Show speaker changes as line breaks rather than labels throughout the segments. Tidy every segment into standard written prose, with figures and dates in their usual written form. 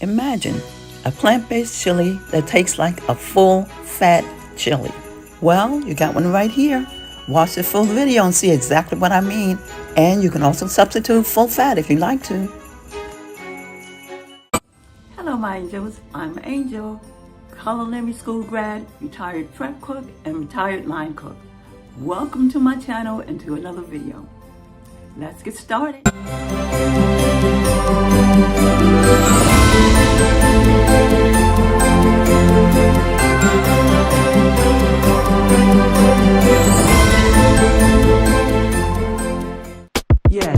Imagine a plant-based chili that tastes like a full-fat chili. Well, you got one right here. Watch the full video and see exactly what I mean. And you can also substitute full fat if you like to. Hello, my angels. I'm Angel, culinary school grad, retired prep cook, and retired line cook. Welcome to my channel and to another video. Let's get started. Yeah.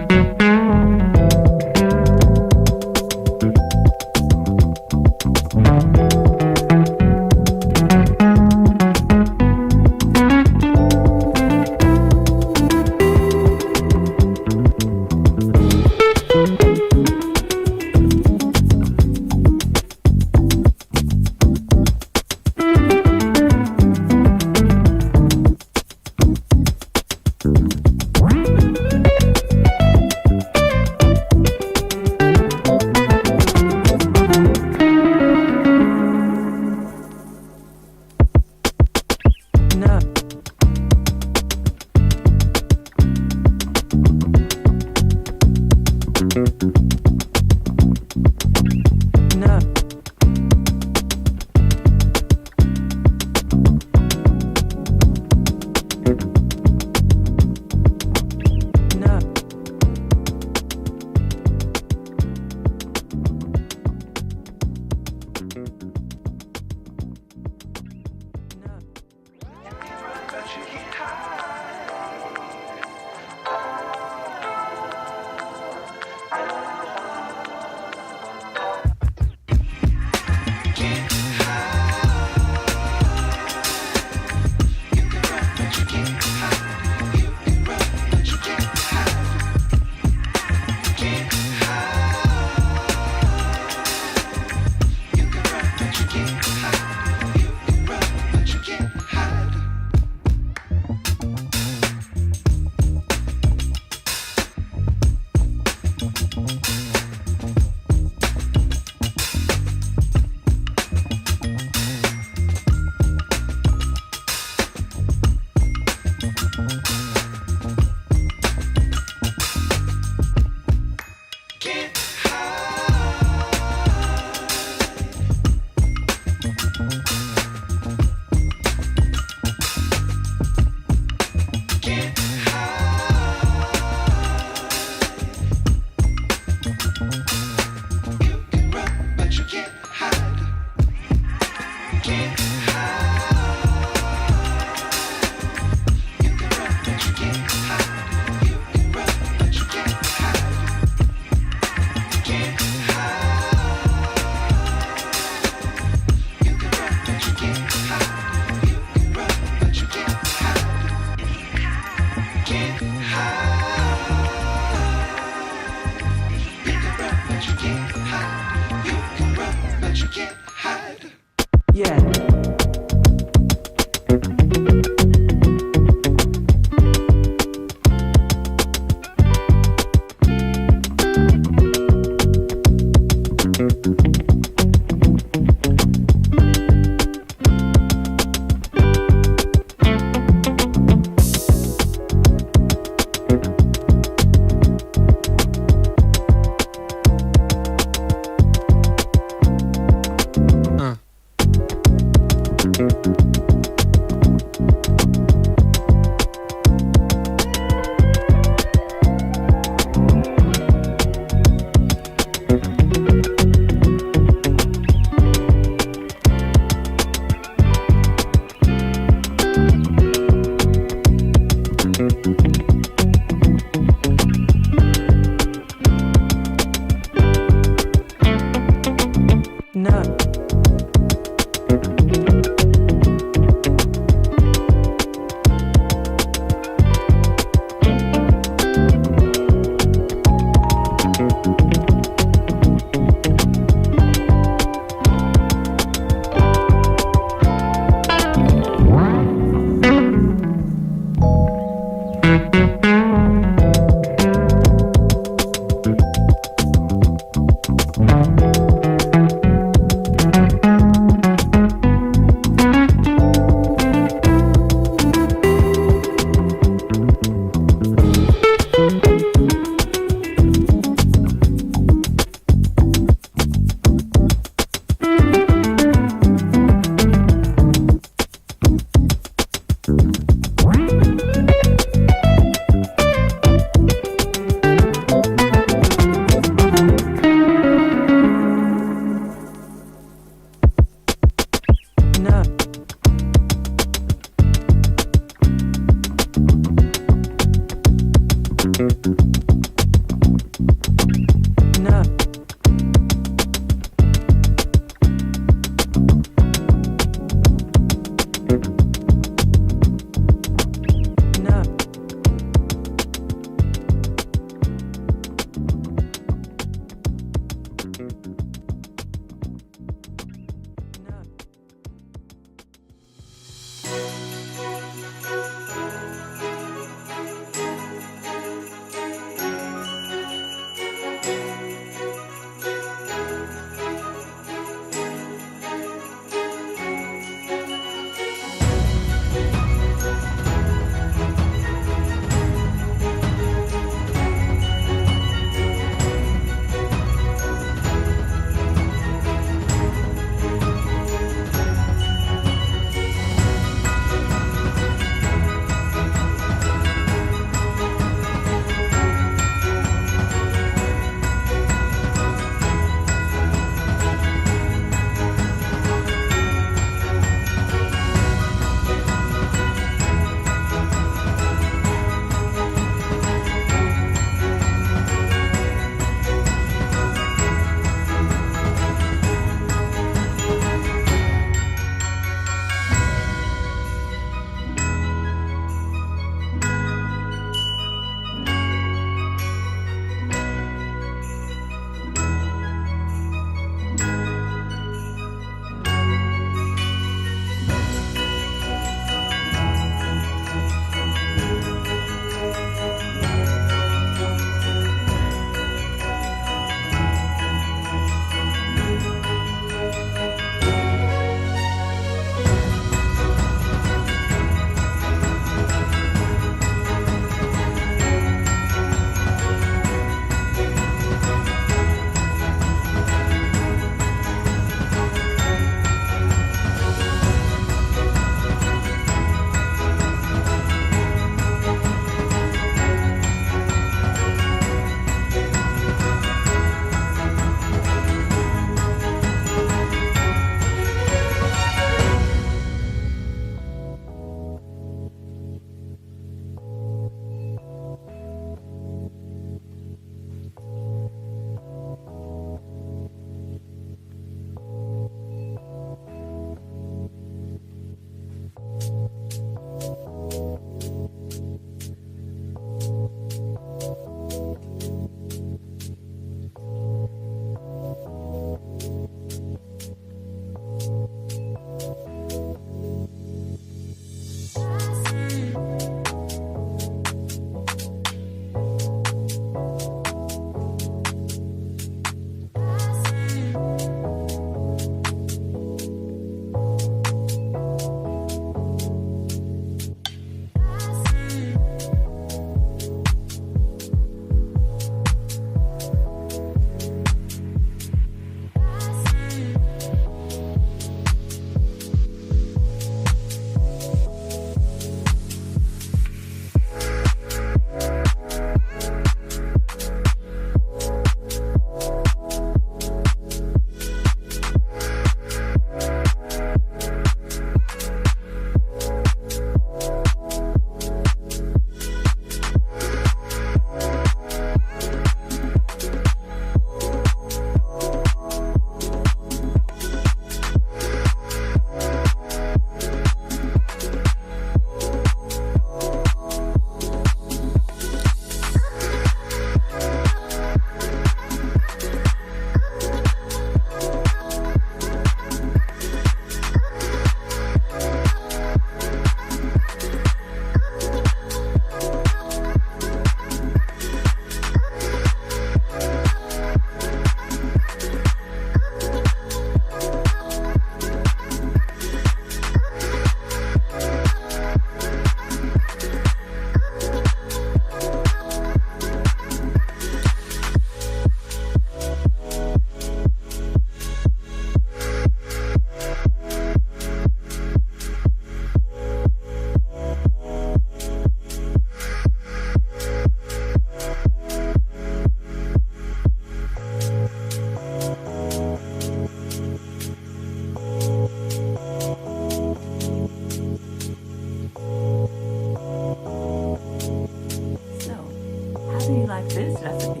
do you like this recipe?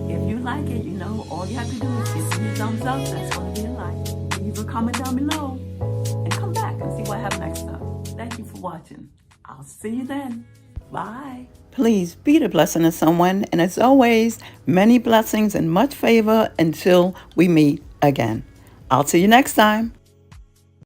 If you like it, all you have to do is give me a thumbs up. That's going to be a like. Leave a comment down below and come back and see what happens next time. Thank you for watching. I'll see you then. Bye. Please be the blessing to someone. And as always, many blessings and much favor until we meet again. I'll see you next time.